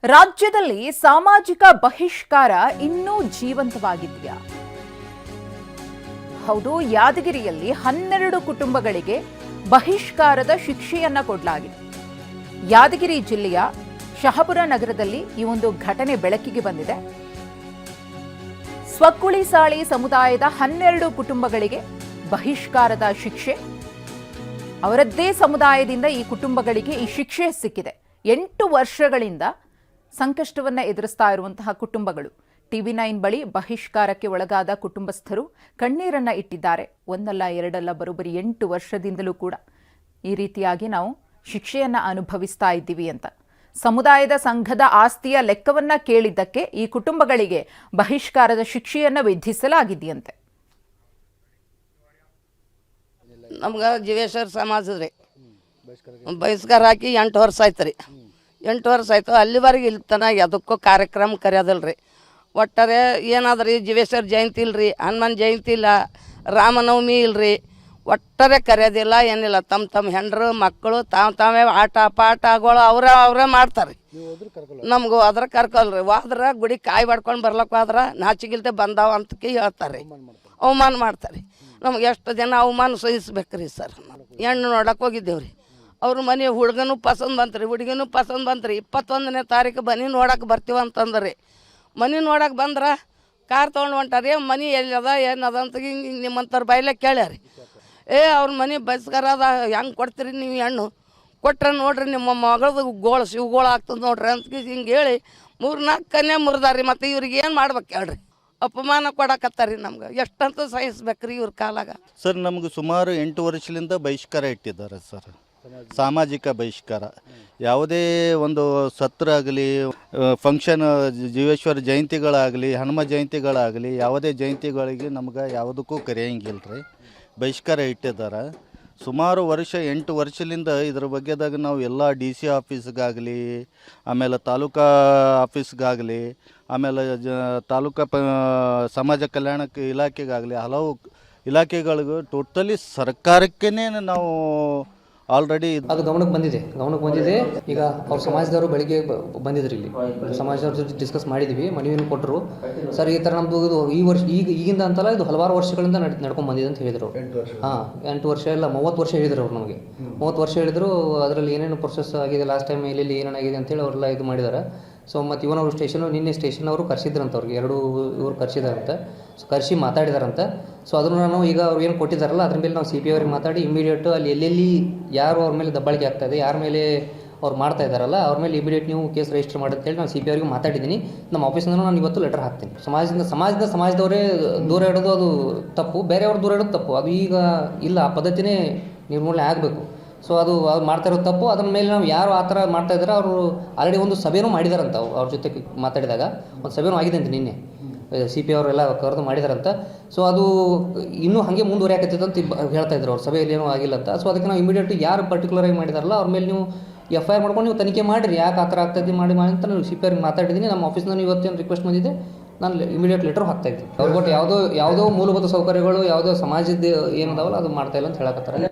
ರಾಜ್ಯದಲ್ಲಿ ಸಾಮಾಜಿಕ ಬಹಿಷ್ಕಾರ ಇನ್ನೂ ಜೀವಂತವಾಗಿದೆಯಾ? ಹೌದು, ಯಾದಗಿರಿಯಲ್ಲಿ 12 ಕುಟುಂಬಗಳಿಗೆ ಬಹಿಷ್ಕಾರದ ಶಿಕ್ಷೆಯನ್ನ ಕೊಡಲಾಗಿದೆ. ಯಾದಗಿರಿ ಜಿಲ್ಲೆಯ ಶಹಪುರ ನಗರದಲ್ಲಿ ಈ ಒಂದು ಘಟನೆ ಬೆಳಕಿಗೆ ಬಂದಿದೆ. ಸ್ವಕುಳಿಸಾಳಿ ಸಮುದಾಯದ 12 ಕುಟುಂಬಗಳಿಗೆ ಬಹಿಷ್ಕಾರದ ಶಿಕ್ಷೆ. ಅವರದ್ದೇ ಸಮುದಾಯದಿಂದ ಈ ಕುಟುಂಬಗಳಿಗೆ ಈ ಶಿಕ್ಷೆ ಸಿಕ್ಕಿದೆ. 8 ವರ್ಷಗಳಿಂದ ಸಂಕಷ್ಟವನ್ನ ಎದುರಿಸ್ತಾ ಇರುವಂತಹ ಕುಟುಂಬಗಳು. TV9 ಬಳಿ ಬಹಿಷ್ಕಾರಕ್ಕೆ ಒಳಗಾದ ಕುಟುಂಬಸ್ಥರು ಕಣ್ಣೀರನ್ನ ಇಟ್ಟಿದ್ದಾರೆ. ಒಂದಲ್ಲ ಎರಡಲ್ಲ, ಬರೋಬ್ಬರಿ 8 ವರ್ಷದಿಂದಲೂ ಕೂಡ ಈ ರೀತಿಯಾಗಿ ನಾವು ಶಿಕ್ಷೆಯನ್ನ ಅನುಭವಿಸ್ತಾ ಇದ್ದೀವಿ ಅಂತ. ಸಮುದಾಯದ ಸಂಘದ ಆಸ್ತಿಯ ಲೆಕ್ಕವನ್ನ ಕೇಳಿದ್ದಕ್ಕೆ ಈ ಕುಟುಂಬಗಳಿಗೆ ಬಹಿಷ್ಕಾರದ ಶಿಕ್ಷೆಯನ್ನ ವಿಧಿಸಲಾಗಿದೆಯಂತೆ. ನಮ್ಗೆ ಜೀವೇಶ್ವರ ಸಮಾಜದ್ರಿ ಬಹಿಷ್ಕಾರ ಹಾಕಿ 8 ವರ್ಷ ಆಯ್ತು ರೀ. 8 ವರ್ಷ ಆಯಿತು. ಅಲ್ಲಿವರೆಗೆ ಇಲ್ಲಿ ತನಕ ಯಾವುದಕ್ಕೂ ಕಾರ್ಯಕ್ರಮ ಕರೆಯೋದಿಲ್ಲ ರೀ. ಒಟ್ಟಾರೆ ಏನಾದ್ರಿ ಜೀವೇಶ್ವರ ಜಯಂತಿ ಇಲ್ರಿ, ಹನುಮಾನ್ ಜಯಂತಿ ಇಲ್ಲ, ರಾಮನವಮಿ ಇಲ್ರಿ, ಒಟ್ಟಾರೆ ಕರೆಯೋದಿಲ್ಲ, ಏನಿಲ್ಲ. ತಮ್ಮ ಹೆಂಡ್ರು ಮಕ್ಕಳು ತಾವೇ ಆಟ ಪಾಠಗಳು ಅವರೇ ಮಾಡ್ತಾರೆ. ನಮಗೂ ಅದ್ರ ಕರ್ಕೊಲ್ರಿ. ಹೋದ್ರೆ ಗುಡಿ ಕಾಯಿ ಬಡ್ಕೊಂಡು ಬರ್ಲಕ್ಕೆ ಹೋದ್ರೆ ನಾಚಿಗಿಲ್ದೆ ಬಂದಾವ ಅಂತ ಹೇಳ್ತಾರೆ, ಅವಮಾನ ಮಾಡ್ತಾರೆ. ನಮ್ಗೆ ಎಷ್ಟು ಜನ ಅವಮಾನ ಸಹಿಸ್ಬೇಕ್ರಿ ಸರ್. ಹೆಣ್ಣು ನೋಡಕ್ಕೆ ಹೋಗಿದ್ದೇವ್ರಿ. ಅವ್ರ ಮನೆ ಹುಡುಗನೂ ಪಸಂದ್ ಬಂತ್ರಿ, ಹುಡುಗಿನೂ ಪಸಂದ್ ಬಂತ್ರಿ. 21ನೇ ತಾರೀಕು ಮನೆ ನೋಡಕ್ಕೆ ಬರ್ತೀವಿ ಅಂತಂದ್ರಿ. ಮನೆ ನೋಡಕ್ಕೆ ಬಂದ್ರೆ ಕಾರ್ ತೊಗೊಂಡು ಹೊಂಟಾರಿ. ಮನೆ ಎಲ್ಲದ ಏನದ ಅಂತ ಹಿಂಗೆ ನಿಮ್ಮಂಥವ್ರ ಬಾಯಿಲೆ ಕೇಳ್ಯಾರಿ. ಅವ್ರ ಮನೆ ಬಸ್ಕರ ಅದ, ಹೆಂಗೆ ಕೊಡ್ತೀರಿ ನೀವು ಹೆಣ್ಣು? ಕೊಟ್ರೆ ನೋಡ್ರಿ ನಿಮ್ಮ ಮಗಳದು ಗೋಳು ಶಿವಗೋಳು ಆಗ್ತದೆ ನೋಡ್ರಿ ಅಂತ ಹಿಂಗೆ ಹೇಳಿ 3-4 ಕನ್ಯೆ ಮುರಿದಾರಿ. ಮತ್ತು ಇವ್ರಿಗೆ ಏನು ಮಾಡ್ಬೇಕು ಹೇಳ್ರಿ? ಅಪಮಾನ ಕೊಡಕತ್ತಾರಿ. ನಮ್ಗೆ ಎಷ್ಟಂತೂ ಸಹಿಸ್ಬೇಕ್ರಿ ಇವ್ರ ಕಾಲಾಗ. ಸರ್, ನಮ್ಗೆ ಸುಮಾರು 8 ವರ್ಷದಿಂದ ಬಹಿಷ್ಕಾರ ಇಟ್ಟಿದ್ದಾರೆ ಸರ್. ಸಾಮಾಜಿಕ ಬಹಿಷ್ಕಾರ. ಯಾವುದೇ ಒಂದು ಸತ್ರ ಆಗಲಿ, ಫಂಕ್ಷನ್, ಜೀವೇಶ್ವರ ಜಯಂತಿಗಳಾಗಲಿ, ಹನುಮ ಜಯಂತಿಗಳಾಗಲಿ, ಯಾವುದೇ ಜಯಂತಿಗಳಿಗೆ ನಮ್ಗೆ ಯಾವುದಕ್ಕೂ ಕರೆಯಂಗಿಲ್ಲ ರೀ. ಬಹಿಷ್ಕಾರ ಇಟ್ಟಿದ್ದಾರೆ. ಸುಮಾರು ವರ್ಷ 8 ವರ್ಷದಿಂದ ಇದ್ರ ಬಗ್ಗೆದಾಗ ನಾವು ಎಲ್ಲ DC ಆಫೀಸ್ಗಾಗಲಿ, ಆಮೇಲೆ ತಾಲೂಕಾ ಆಫೀಸ್ಗಾಗಲಿ, ಆಮೇಲೆ ತಾಲೂಕಾ ಸಮಾಜ ಕಲ್ಯಾಣ ಇಲಾಖೆಗಾಗಲಿ, ಹಲವು ಇಲಾಖೆಗಳಿಗೂ ಟೋಟಲಿ ಸರ್ಕಾರಕ್ಕೇ ನಾವು ಆಲ್ರೆಡಿ ಅದು ಗಮನಕ್ಕೆ ಬಂದಿದೆ. ಈಗ ಅವ್ರ ಸಮಾಜದವರು ಬೆಳಿಗ್ಗೆ ಬಂದಿದ್ರು. ಇಲ್ಲಿ ಸಮಾಜದವ್ರ ಜೊತೆ ಡಿಸ್ಕಸ್ ಮಾಡಿದ್ವಿ, ಮನವಿಯನ್ನು ಕೊಟ್ಟರು. ಸರ್, ಈ ಥರ ನಮ್ಮದು ಈ ವರ್ಷ ಈಗಿಂದ ಅಂತಲ್ಲ, ಇದು ಹಲವಾರು ವರ್ಷಗಳಿಂದ ನಡ್ಕೊಂಡು ಬಂದಿದೆ ಅಂತ ಹೇಳಿದರು. 8 ವರ್ಷ ಇಲ್ಲ, 30 ವರ್ಷ ಹೇಳಿದ್ರು ಅವ್ರು ನಮಗೆ. 30 ವರ್ಷ ಹೇಳಿದ್ರು. ಅದರಲ್ಲಿ ಏನೇನು ಪ್ರೊಸೆಸ್ ಆಗಿದೆ, ಲಾಸ್ಟ್ ಟೈಮ್ ಎಲ್ಲೆಲ್ಲಿ ಏನೇನಾಗಿದೆ ಅಂತೇಳಿ ಅವರೆಲ್ಲ ಇದು ಮಾಡಿದ್ದಾರೆ. ಸೊ ಮತ್ತು ಇವನವರು ನಿನ್ನೆ ಸ್ಟೇಷನ್ ಅವರು ಕರೆಸಿದ್ರಂತ. ಅವ್ರಿಗೆ ಇವರು ಕರೆಸಿದಾರಂತೆ. ಸೊ ಕರೆಸಿ ಮಾತಾಡಿದಾರಂತೆ. ಸೊ ಅದನ್ನು ನಾನು ಈಗ ಅವ್ರು ಏನು ಕೊಟ್ಟಿದ್ದಾರಲ್ಲ ಅದ್ರ ಮೇಲೆ ನಾವು CP ಅವ್ರಿಗೆ ಮಾತಾಡಿ ಇಮಿಡಿಯೇಟ್ ಅಲ್ಲಿ ಎಲ್ಲೆಲ್ಲಿ ಯಾರು ಅವ್ರ ಮೇಲೆ ದಬ್ಬಾಳಿಕೆ ಆಗ್ತಾಯಿದೆ, ಯಾರ ಮೇಲೆ ಅವ್ರು ಮಾಡ್ತಾ ಇದ್ದಾರಲ್ಲ ಅವ್ರ ಮೇಲೆ ಇಮಿಡಿಯೇಟ್ ನೀವು ಕೇಸ್ ರಿಜಿಸ್ಟರ್ ಮಾಡಿ ಅಂತೇಳಿ ನಾನು CP ಅವ್ರಿಗೆ ಮಾತಾಡಿದ್ದೀನಿ. ನಮ್ಮ ಆಫೀಸಿಂದ ನಾನು ಇವತ್ತು ಲೆಟರ್ ಹಾಕ್ತೀನಿ. ಸಮಾಜದವರೇ ದೂರ ಇಡೋದು ಅದು ತಪ್ಪು, ಬೇರೆಯವ್ರು ದೂರ ಇಡೋದು ತಪ್ಪು. ಅದು ಈಗ ಇಲ್ಲ, ಆ ಪದ್ಧತಿನೇ ನಿರ್ಮೂಲನೆ ಆಗಬೇಕು. ಸೊ ಅದು ಮಾಡ್ತಾ ಇರೋದು ತಪ್ಪು. ಅದ್ರ ಮೇಲೆ ನಾವು ಯಾರು ಆ ಥರ ಮಾಡ್ತಾ ಇದ್ದಾರೆ ಅವರು ಆಲ್ರೆಡಿ ಒಂದು ಸಭೆನೂ ಮಾಡಿದಾರಂತ. ಅವ್ರ ಜೊತೆ ಮಾತಾಡಿದಾಗ ಒಂದು ಸಭೆನೂ ಆಗಿದೆ ಅಂತ ನಿನ್ನೆ CP ಅವರೆಲ್ಲ ಕರೆದು ಮಾಡಿದಾರಂತ. ಸೊ ಅದು ಇನ್ನೂ ಹಾಗೆ ಮುಂದುವರಿಯಾಕತ್ತಿತ್ತು ಅಂತ ಹೇಳ್ತಾ ಇದ್ರು. ಅವ್ರ ಸಭೆಯಲ್ಲಿ ಏನೂ ಆಗಿಲ್ಲ ಅಂತ. ಸೊ ಅದಕ್ಕೆ ನಾವು ಇಮಿಡಿಯೇಟ್ ಯಾರು ಪರ್ಟಿಕ್ಯುಲರಾಗಿ ಮಾಡಿದಾರಲ್ಲ ಅವ್ರ ಮೇಲೆ ನೀವು FIR ಮಾಡ್ಕೊಂಡು ನೀವು ತನಿಖೆ ಮಾಡಿರಿ, ಯಾಕೆ ಆ ಥರ ಆಗ್ತಾಯಿದ್ದು ಮಾಡಿ ಅಂತ ನಾನು CP ಅವ್ರಿಗೆ ಮಾತಾಡಿದ್ದೀನಿ. ನಮ್ಮ ಆಫೀಸ್ನಲ್ಲಿ ಇವತ್ತೇನು ರಿಕ್ವೆಸ್ಟ್ ಬಂದಿದೆ, ನಾನು ಇಮಿಡಿಯೇಟ್ ಲೆಟರ್ ಹಾಕ್ತಾಯಿದ್ದೆ. ಅವ್ರು ಕೊಟ್ಟು ಯಾವುದೋ ಮೂಲಭೂತ ಸೌಕರ್ಯಗಳು ಯಾವುದೋ ಸಮಾಜದ ಏನದಾವಲ್ಲ ಅದು ಮಾಡ್ತಾಯಿಲ್ಲ ಅಂತ ಹೇಳಕತ್ತಾರೆ.